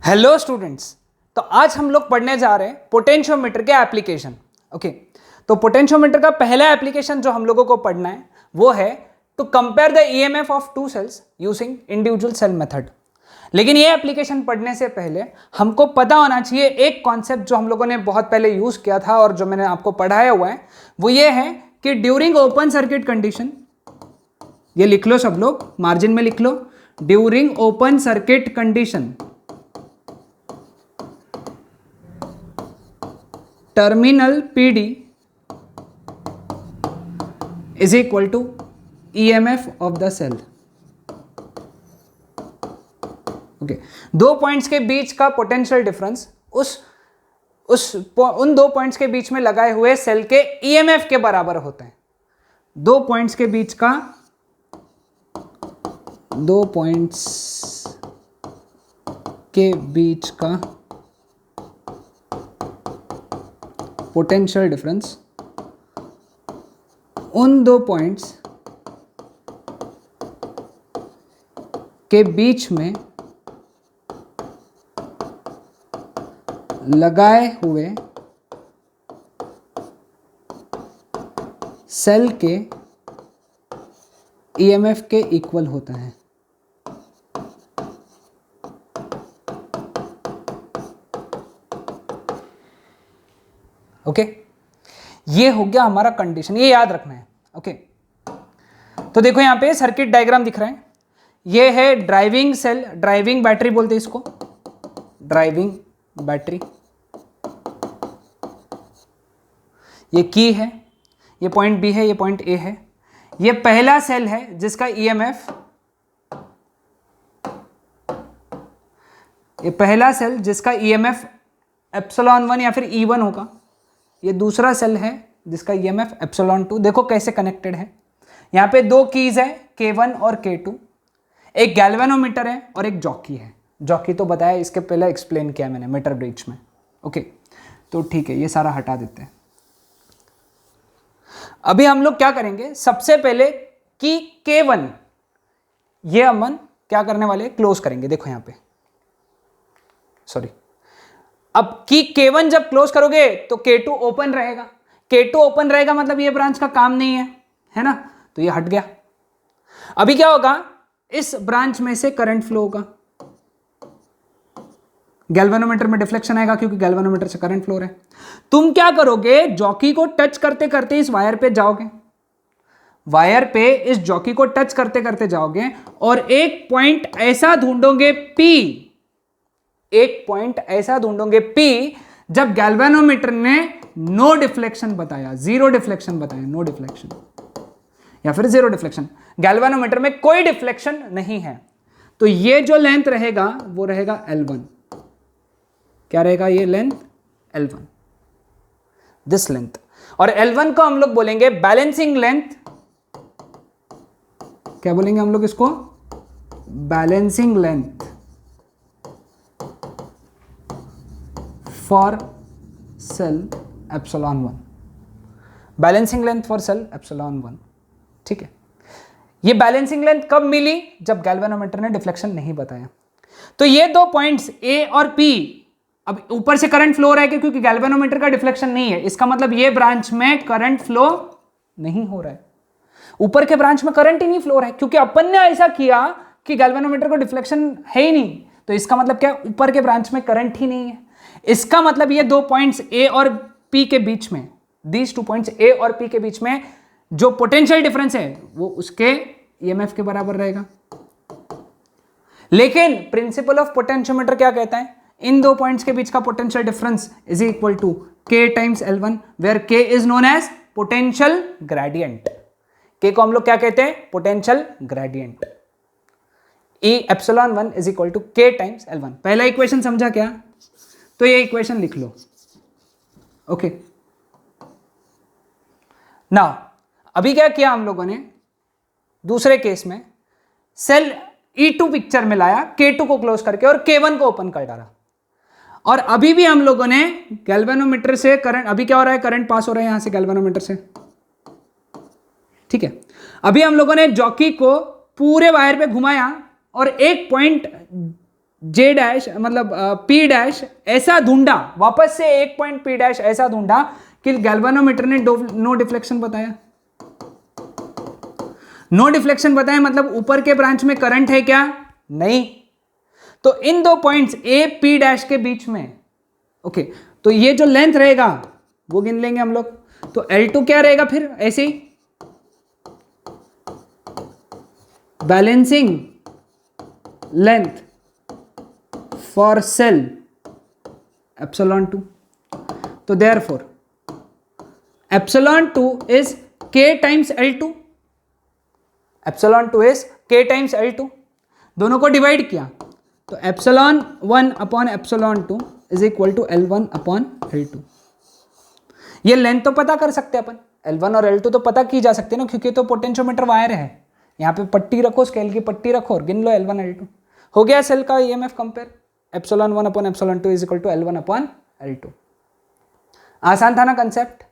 Hello students. तो आज हम लोग पढ़ने जा रहे हैं पोटेंशियोमीटर के एप्लीकेशन। ओके, तो पोटेंशियोमीटर का पहला एप्लीकेशन जो हम लोगों को पढ़ना है वो है to compare the EMF of two cells using individual cell method. लेकिन ये एप्लीकेशन पढ़ने से पहले हमको पता होना चाहिए एक कॉन्सेप्ट जो हम लोगों ने बहुत पहले यूज किया था और जो मैंने आपको पढ़ाया हुआ है वो ये है कि ड्यूरिंग ओपन सर्किट कंडीशन, ये लिख लो सब लोग, मार्जिन में लिख लो, during open circuit condition terminal PD is equal to EMF of the cell. Okay, दो पॉइंट्स के बीच का पोटेंशियल डिफरेंस उन दो पॉइंट्स के बीच में लगाए हुए सेल के EMF के बराबर होता है। दो पॉइंट्स के बीच का पोटेंशियल डिफरेंस उन दो पॉइंट्स के बीच में लगाए हुए सेल के EMF के इक्वल होता है। ओके, ये हो गया हमारा कंडीशन, ये याद रखना है। ओके, तो देखो यहां पे सर्किट डायग्राम दिख रहा है। ये है ड्राइविंग सेल, ड्राइविंग बैटरी बोलते हैं इसको, ड्राइविंग बैटरी। ये की है, ये पॉइंट B है, ये पॉइंट A है। ये पहला सेल है जिसका EMF, ये पहला सेल जिसका EMF ε1 या फिर E1 होगा। ये दूसरा सेल है जिसका EMF ε2। देखो कैसे कनेक्टेड है। यहाँ पे दो कीज है K1 और K2, एक गैल्वेनोमीटर है और एक जॉकी है। जॉकी तो बताया, इसके पहले एक्सप्लेन किया मैंने मीटर ब्रिज में। ओके, तो ठीक है, ये सारा हटा देते हैं। अभी हम लोग क्या करेंगे, सबसे पहले कि K1 ये अमन क्या करने वाले, क्लोज करेंगे। देखो यहाँ पे, सॉरी, अब की K1 जब क्लोज करोगे तो K2 ओपन रहेगा। K2 ओपन रहेगा मतलब ये ब्रांच का काम नहीं है ना, तो ये हट गया। अभी क्या होगा, इस ब्रांच में से करंट फ्लो होगा, गैल्वेनोमीटर में डिफ्लेक्शन आएगा क्योंकि गैल्वेनोमीटर से करंट फ्लो हो रहा है। तुम क्या करोगे, जॉकी को टच करते करते इस वायर पे जाओगे, वायर पे इस जॉकी को टच करते करते जाओगे और एक पॉइंट ऐसा ढूंढोगे P, एक पॉइंट ऐसा ढूंढोगे P जब गैल्वेनोमीटर ने नो डिफ्लेक्शन बताया, जीरो डिफ्लेक्शन बताया, नो डिफ्लेक्शन या फिर जीरो डिफ्लेक्शन, गैल्वेनोमीटर में कोई डिफ्लेक्शन नहीं है, तो ये जो लेंथ रहेगा वो रहेगा L1। क्या रहेगा ये लेंथ, L1, दिस लेंथ। और L1 को हम लोग बोलेंगे बैलेंसिंग लेंथ। क्या बोलेंगे हम लोग इसको, balancing length for cell ε1, balancing length for cell ε1। ठीक है, ये बैलेंसिंग लेंथ कब मिली, जब गैल्वेनोमीटर ने डिफ्लेक्शन नहीं बताया। तो ये दो पॉइंट्स A और P, अब ऊपर से करंट फ्लो हो रहा है क्योंकि गैल्वेनोमीटर का डिफ्लेक्शन नहीं है, इसका मतलब ये ब्रांच में करंट फ्लो नहीं हो रहा है, ऊपर के ब्रांच में करंट ही नहीं फ्लो हो रहा है क्योंकि अपन ने ऐसा किया कि गैल्वेनोमीटर को डिफ्लेक्शन है ही नहीं। तो इसका मतलब क्या, ऊपर के ब्रांच में करंट ही नहीं है। इसका मतलब ये दो पॉइंट्स A और P के बीच में, दीज टू पॉइंट्स A और P के बीच में जो पोटेंशियल डिफरेंस है वो उसके EMF के बराबर रहेगा। लेकिन प्रिंसिपल ऑफ पोटेंशियोमीटर क्या कहता है, इन दो पॉइंट्स के बीच का potential difference is equal to K times L1, where K is known as potential gradient. K को हम लोग क्या कहते हैं, potential gradient. ε1 is equal to K times L1। पहला इक्वेशन समझा क्या, तो ये इक्वेशन लिख लो। ओके, नाउ अभी क्या किया हम लोगों ने, दूसरे केस में सेल E2 पिक्चर में लाया, K2 को क्लोज करके और K1 को ओपन कर डाला। और अभी भी हम लोगों ने गैल्वेनोमीटर से करंट, अभी क्या हो रहा है, करंट पास हो रहा है यहां से गैल्वेनोमीटर से। ठीक है, अभी हम लोगों ने जॉकी को पूरे वायर पे घुमाया और एक पॉइंट जे डैश मतलब पी डैश ऐसा ढूंढा, वापस से एक पॉइंट पी डैश ऐसा ढूंढा कि गैल्वेनोमीटर ने नो डिफ्लेक्शन बताया। नो डिफ्लेक्शन बताया मतलब ऊपर के ब्रांच में करंट है क्या? नहीं। तो इन दो पॉइंट्स ए पी डैश के बीच में, ओके, तो ये जो लेंथ रहेगा वो गिन लेंगे हम लोग। तो L2 क्या रहेगा फिर? ऐसे ही balancing length for cell epsilon 2। तो therefore epsilon 2 is K times L2। Epsilon 2 is K times L2। दोनों को डिवाइड किया तो epsilon 1 upon epsilon 2 is equal to L1 upon L2। ये लेंथ तो पता कर सकते हैं अपन, L1 और L2 तो पता की जा सकती है ना, क्योंकि तो पोटेंशियोमीटर वायर है। यहाँ पे पट्टी रखो, स्केल की पट्टी रखो और गिन लो L1 L2। हो गया सेल का EMF compare. Epsilon 1 upon epsilon 2 is equal to L1 upon L2। आसान था ना कंसेप्ट?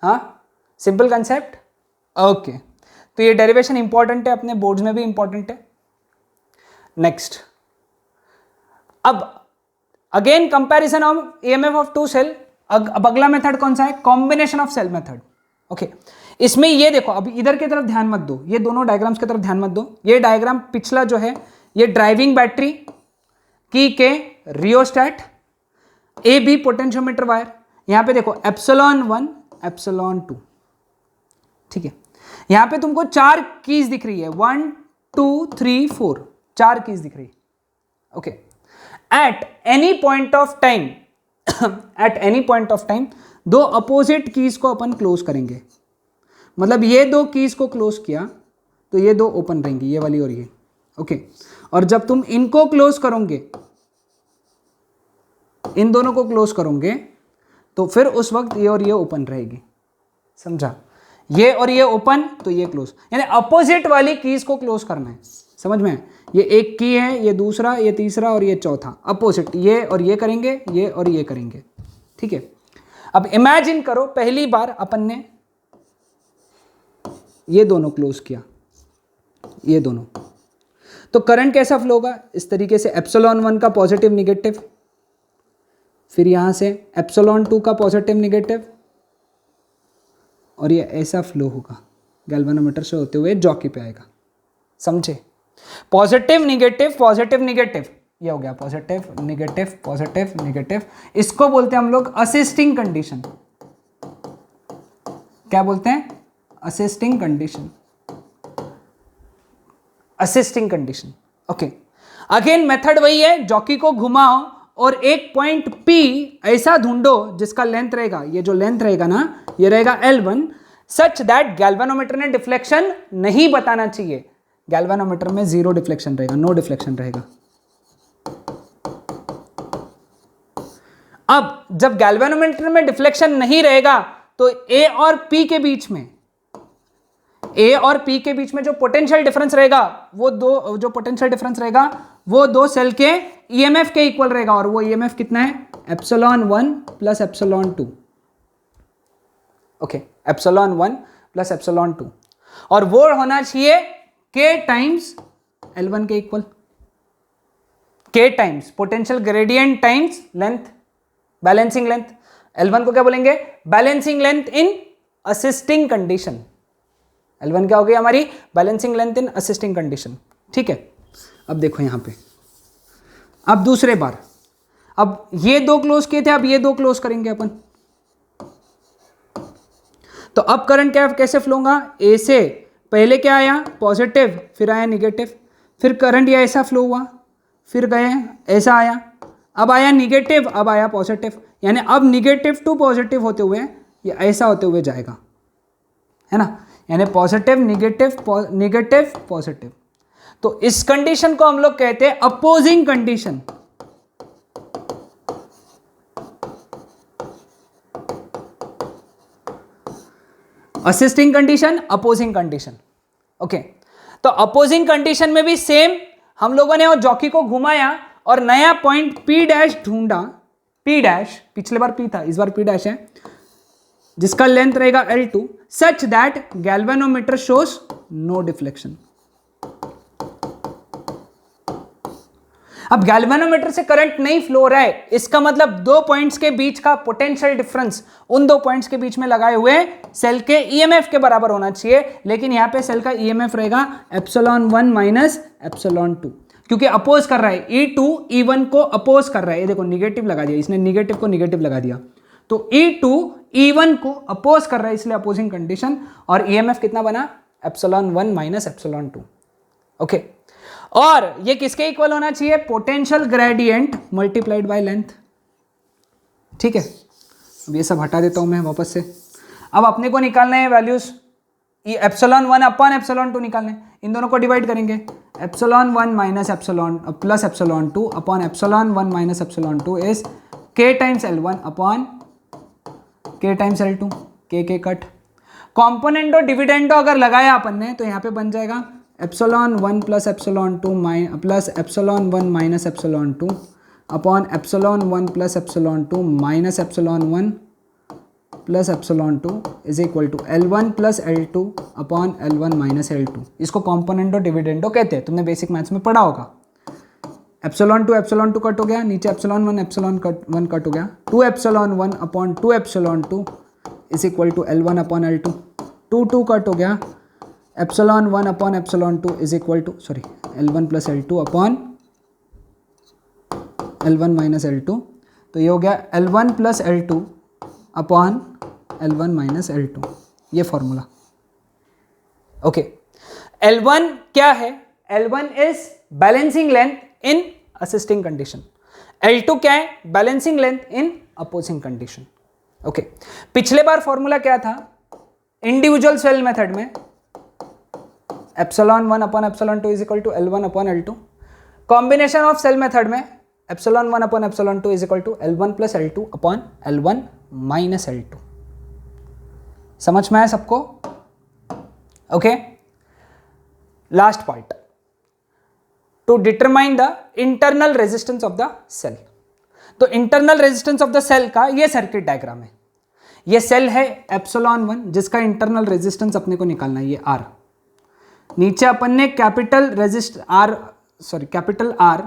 हाँ, सिंपल कंसेप्ट। ओके, तो ये डेरिवेशन इंपॉर्टेंट है, अपने बोर्ड्स में भी इंपॉर्टेंट है। नेक्स्ट, अब again comparison of EMF of two cell. अब अगला मेथड कौन सा है? Combination of cell method. Okay, इसमें ये देखो, अब इधर की तरफ ध्यान मत दो, ये दोनों डायग्राम्स की तरफ ध्यान मत दो। ये डायग्राम पिछला जो है ये ड्राइविंग बैटरी की के rheostat, A B potentiometer wire. यहां पे देखो एप्सिलॉन 1 एप्सिलॉन 2, ठीक है। यहां पे तुमको 4 कीज दिख रही है, 1 2 3 4, 4 कीज दिख रही है। Okay, at any point of time at any point of time दो अपोजिट कीज को अपन क्लोज करेंगे। मतलब ये दो कीज को क्लोज किया तो ये दो ओपन रहेंगी, ये वाली और ये। ओके, और जब तुम इनको क्लोज करोगे, इन दोनों को क्लोज करोगे, तो फिर उस वक्त ये और ये ओपन रहेगी। समझा? ये और ये ओपन तो ये क्लोज, यानी अपोजिट वाली कीज को क्लोज करना है। समझ में? ये एक की है, ये दूसरा, ये तीसरा और ये चौथा, अपोजिट ये और ये करेंगे, ये और ये करेंगे। ठीक है, अब इमेजिन करो पहली बार अपन ने ये दोनों क्लोज किया, ये दोनों, तो करंट कैसा फ्लो होगा? इस तरीके से एप्सिलॉन 1 का पॉजिटिव निगेटिव, फिर यहां से एप्सिलॉन 2 का पॉजिटिव निगेटिव, और ये ऐसा फ्लो होगा गैल्वेनोमीटर से होते हुए जॉकी पे आएगा। समझे? पॉजिटिव निगेटिव पॉजिटिव निगेटिव, ये हो गया पॉजिटिव निगेटिव पॉजिटिव निगेटिव। इसको बोलते हैं हम लोग असिस्टिंग कंडीशन। क्या बोलते हैं? Assisting condition. Assisting condition. Okay, again method वही है, जॉकी को घुमाओ और एक पॉइंट P ऐसा ढूंढो जिसका लेंथ रहेगा, ये जो लेंथ रहेगा ना, ये रहेगा L1, सच दैट गैल्वेनोमीटर ने डिफ्लेक्शन नहीं बताना चाहिए। गैल्वेनोमीटर में 0 डिफ्लेक्शन रहेगा, नो डिफ्लेक्शन रहेगा। अब जब गैल्वेनोमीटर में डिफ्लेक्शन नहीं रहेगा तो A और P के बीच में, A और P के बीच में जो पोटेंशियल डिफरेंस रहेगा, वो दो जो पोटेंशियल डिफरेंस रहेगा वो दो सेल के EMF के इक्वल रहेगा, और वो EMF कितना है? Epsilon 1 plus epsilon 2। Okay, epsilon 1 plus epsilon 2, और वो होना चाहिए K टाइम्स L1 के equal. K times potential gradient times length, balancing length. L1 को क्या बोलेंगे? Balancing length in assisting condition. L1 क्या हो गई हमारी? Balancing length in assisting condition. ठीक है, अब देखो यहां पे, अब दूसरे बार, अब ये दो क्लोज किए थे, अब ये दो क्लोज करेंगे अपन। तो अब करंट क्या कैसे फ्लो होगा? ए से पहले क्या आया? पॉजिटिव, फिर आया निगेटिव, फिर करंट ये ऐसा फ्लो हुआ, फिर गए ऐसा आया, अब आया निगेटिव, अब आया पॉजिटिव, यानी अब निगेटिव टू पॉजिटिव होते हुए ये ऐसा होते हुए जाएगा, है ना, यानी पॉजिटिव निगेटिव निगेटिव पॉजिटिव। तो इस कंडीशन को हम लोग कहते हैं opposing condition. Assisting condition, opposing condition. Okay, तो अपोजिंग कंडीशन में भी सेम, हम लोगों ने वो जॉकी को घुमाया और नया पॉइंट P डैश ढूंढा। P डैश, पिछले बार P था, इस बार P डैश है, जिसका लेंथ रहेगा L2, such that galvanometer shows no deflection. अब गैल्वेनोमीटर से करंट नहीं फ्लो हो रहा है, इसका मतलब दो पॉइंट्स के बीच का पोटेंशियल डिफरेंस उन दो पॉइंट्स के बीच में लगाए हुए सेल के ईएमएफ के बराबर होना चाहिए, लेकिन यहां पे सेल का ईएमएफ रहेगा ε1 माइनस ε2, क्योंकि अपोज कर रहा है E2 E1 को अपोज कर रहा है। ये देखो निगेटिव लगा दिया इसने, निगेटिव को निगेटिव लगा दिया, तो E2 E1 को अपोज कर रहा है, इसलिए अपोजिंग कंडीशन, और ईएमएफ कितना बना ε1 माइनस ε2। ओके, और ये किसके इक्वल होना चाहिए, potential gradient multiplied by length. ठीक है, अब ये सब हटा देता हूं मैं वापस से। अब अपने को निकालना है वैल्यूज, ये ε1 अपॉन ε2 निकालना है, इन दोनों को डिवाइड करेंगे, ε1 minus plus ε2 upon ε1 minus ε2 is k times L1 upon k times L2, के कट। कॉम्पोनेंट और डिविडेंडो अगर लगाया अपन ने तो यहाँ पे बन जाएगा ε1 plus ε2 plus ε1 minus ε2 upon ε1 plus ε2 minus ε1 plus ε2 is equal to L1 plus L2 upon L1 minus L2। इसको कॉम्पोनेंटो डिविडेंडो कहते हैं, तुमने बेसिक मैथ्स में पढ़ा होगा। ε2 कट हो गया, नीचे ε1 कट हो गया, 2ε1 upon 2ε2 is equal to L1 upon L2, 2 cut हो गया, ε1 upon ε2 is equal to L1 plus L2 upon L1 minus L2, तो ये हो गया L1 plus L2 upon L1 minus L2, ये फॉर्मूला। ओके, L1 क्या है, L1 is balancing length in assisting condition, L2 क्या है, balancing length in opposing condition. Okay, पिछले बार फॉर्मूला क्या था इंडिविजुअल सेल मेथड में, ε1 upon ε2 is equal to L1 upon L2, combination of cell method में ε1 upon ε2 is equal to L1 plus L2 upon L1 minus L2। समझ में आया सबको? Okay, last part, to determine the internal resistance of the cell. तो internal resistance of the cell का ये circuit diagram है, ये सेल है ε1 जिसका इंटरनल रेजिस्टेंस अपने को निकालना है, ये R। नीचे अपन ने कैपिटल R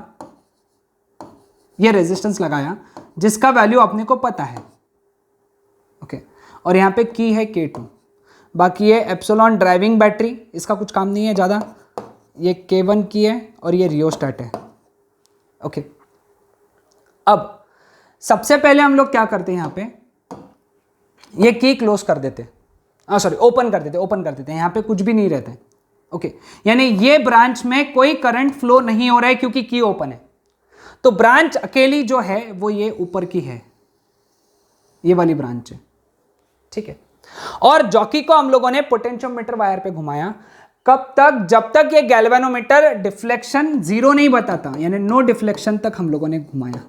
ये रेजिस्टेंस लगाया जिसका वैल्यू अपने को पता है। ओके, और यहाँ पे की है K2, बाकी ये एप्सिलॉन ड्राइविंग बैटरी, इसका कुछ काम नहीं है ज़्यादा, ये K1 की है और ये रियोस्टेट है। ओके, अब सबसे पहले हम लोग क्या करते हैं, यहाँ पे ये की क्लोज कर देते, ओपन कर देते, यहाँ पे कुछ भी नहीं रहता है। ओके, यानी ये ब्रांच में कोई करंट फ्लो नहीं हो रहा है क्योंकि की ओपन है, तो ब्रांच अकेली जो है वो ये ऊपर की है, ये वाली ब्रांच है। ठीक है, और जॉकी को हम लोगों ने पोटेंशियोमीटर वायर पे घुमाया, कब तक, जब तक ये गैल्वेनोमीटर डिफ्लेक्शन जीरो नहीं बताता, यानी नो डिफ्लेक्शन तक हम लोगों ने घुमाया।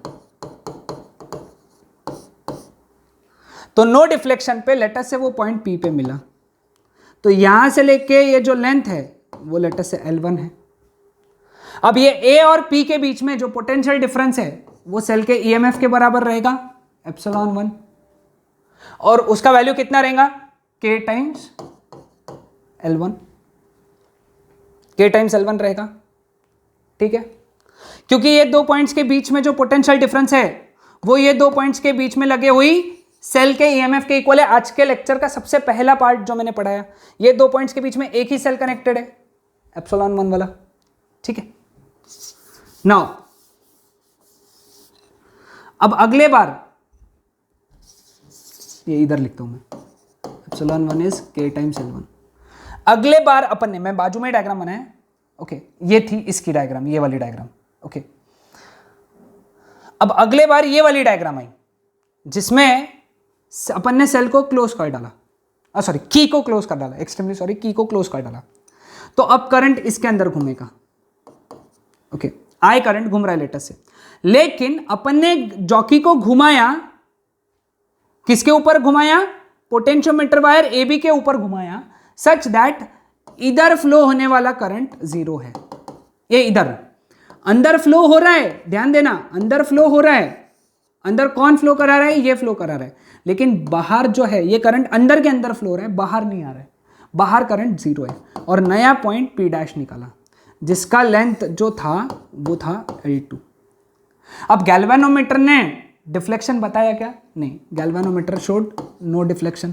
तो नो डिफ्लेक्शन पे लेटर से वो पॉइंट P पे मिला, तो यहां से लेके ये जो लेंथ है वो लेटर से L1 है। अब ये A और P के बीच में जो पोटेंशियल डिफरेंस है वो सेल के ईएमएफ के बराबर रहेगा ε1, और उसका वैल्यू कितना रहेगा, K times L1, K times L1 रहेगा। ठीक है, क्योंकि ये दो पॉइंट्स के बीच में जो पोटेंशियल डिफरेंस है वो ये दो पॉइंट्स के बीच में लगे हुई सेल के ईएमएफ के इक्वल है। आज के लेक्चर का सबसे पहला पार्ट जो मैंने पढ़ाया, ये दो पॉइंट्स के बीच में एक ही सेल कनेक्टेड है, ε1 वाला। ठीक है, नाउ अब अगले बार ये इधर लिखता हूं मैं, ε1 इज K टाइम्स L1। अगले बार अपन ने, मैं बाजू में डायग्राम बनाया। ओके, ये थी इसकी डायग्राम, ये वाली डायग्राम। ओके, अब अगले बार ये वाली डायग्राम आई जिसमें अपन ने सेल को क्लोज कर डाला, की को क्लोज कर डाला, एक्सट्रीमली सॉरी, की को क्लोज कर डाला। तो अब करंट इसके अंदर घूमेगा। ओके, आई करंट घूम रहा है लेटर से, लेकिन अपन ने जॉकी को घुमाया, किसके ऊपर घुमाया, पोटेंशियोमीटर वायर AB के ऊपर घुमाया, सच दैट इधर फ्लो होने वाला करंट जीरो है। ये इधर अंदर फ्लो हो रहा है, ध्यान देना, अंदर फ्लो हो रहा है, अंदर कौन फ्लो करा रहा है, ये फ्लो करा रहा है, लेकिन बाहर जो है ये करंट अंदर के अंदर फ्लो हो रहा है, बाहर नहीं आ रहा है, बाहर करंट जीरो है। और नया पॉइंट P' निकाला जिसका लेंथ जो था वो था L2, अब गैल्वेनोमीटर ने डिफ्लेक्शन बताया क्या? नहीं, गैल्वेनोमीटर शोड नो डिफ्लेक्शन।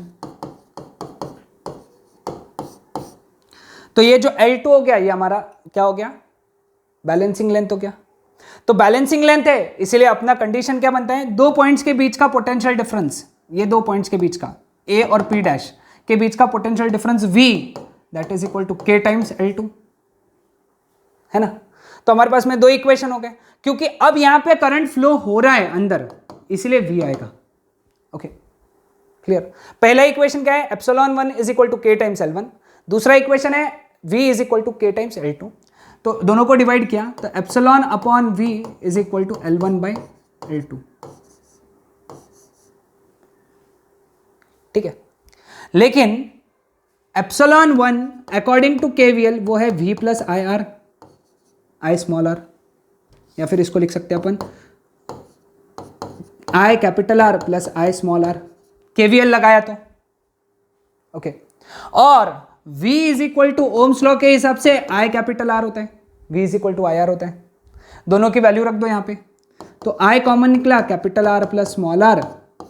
तो ये जो L2 हो गया, ये हमारा क्या हो गया? बैलेंसिंग लेंथ हो गया। तो बैलेंसिंग लेंथ है, इसीलिए अपना कंडीशन क्या बनता है? दो पॉइंट्स के बीच का पोटेंशियल डिफरेंस, ये दो पॉइंट्स के बीच का A और P डैश के बीच का potential difference V, that is equal to K times L2, है ना? तो हमारे पास में दो इक्वेशन हो गए, क्योंकि अब यहां पे करंट फ्लो हो रहा है अंदर, इसलिए V आएगा। Okay, clear? पहला इक्वेशन क्या है? Epsilon 1 is equal to K times L1, दूसरा इक्वेशन है V is equal to K times L2। तो दोनों को डिवाइड किया तो epsilon upon V is equal to L1 by L2, ठीक है? लेकिन एप्सिलॉन 1 अकॉर्डिंग टू KVL वो है V plus I R, I small R, या फिर इसको लिख सकते हैं अपन I capital R plus I small R, KVL लगाया तो ओके। और V is equal to ohm's law के हिसाब से I कैपिटल R होता है, V is equal to I R होता है। दोनों की वैल्यू रख दो यहाँ पे, तो I कॉमन निकला, capital R plus small r,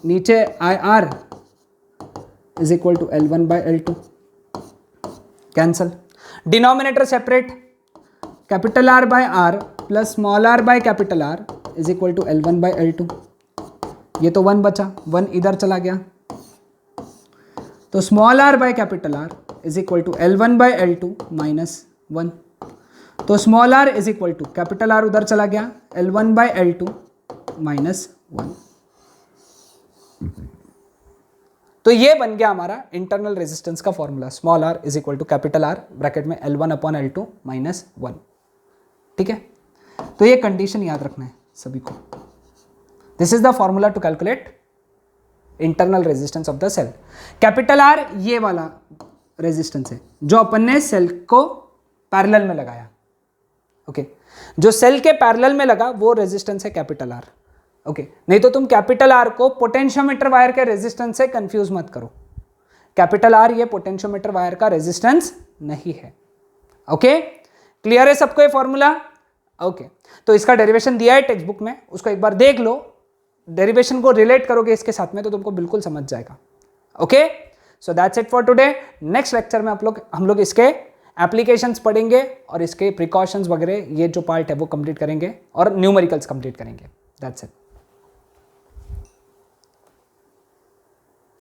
नीचे I r is equal to L1 by L2, cancel. Denominator separate, capital R by R plus small r by capital R is equal to L1 by L2। ये तो 1 बचा, 1 इधर चला गया, तो small r by capital R is equal to L1 by L2 minus 1। तो small r is equal to capital R उधर चला गया, L1 बाय L2 माइनस 1। तो ये बन गया हमारा इंटरनल रेजिस्टेंस का formula, small r is equal to capital R bracket में L1 अपॉन L2 माइनस 1, ठीक है? तो ये कंडीशन याद रखना है सभी को। This is the formula to calculate internal resistance of the cell. Capital R ये वाला रेजिस्टेंस है जो अपन ने सेल को पैरेलल में लगाया, ओके? जो सेल के पैरेलल में लगा वो रेजिस्टेंस है कैपिटल R, ओके? नहीं तो तुम कैपिटल R को पोटेंशियोमीटर वायर के रेजिस्टेंस से कंफ्यूज मत करो। कैपिटल R ये पोटेंशियोमीटर वायर का रेजिस्टेंस नहीं है, ओके? क्लियर है सबको ये फॉर्मूला? ओके, तो इसका डेरिवेशन दिया है टेक्स्ट बुक में, उसको एक बार देख लो, डेरिवेशन को रिलेट करोगे इसके साथ में तो तुमको बिल्कुल समझ जाएगा, okay? So that's it for today. Next lecture में हम लोग इसके एप्लीकेशंस पढ़ेंगे और इसके प्रिकॉशंस वगैरह, ये जो पार्ट है वो कंप्लीट करेंगे और न्यूमेरिकल्स कंप्लीट करेंगे। That's it.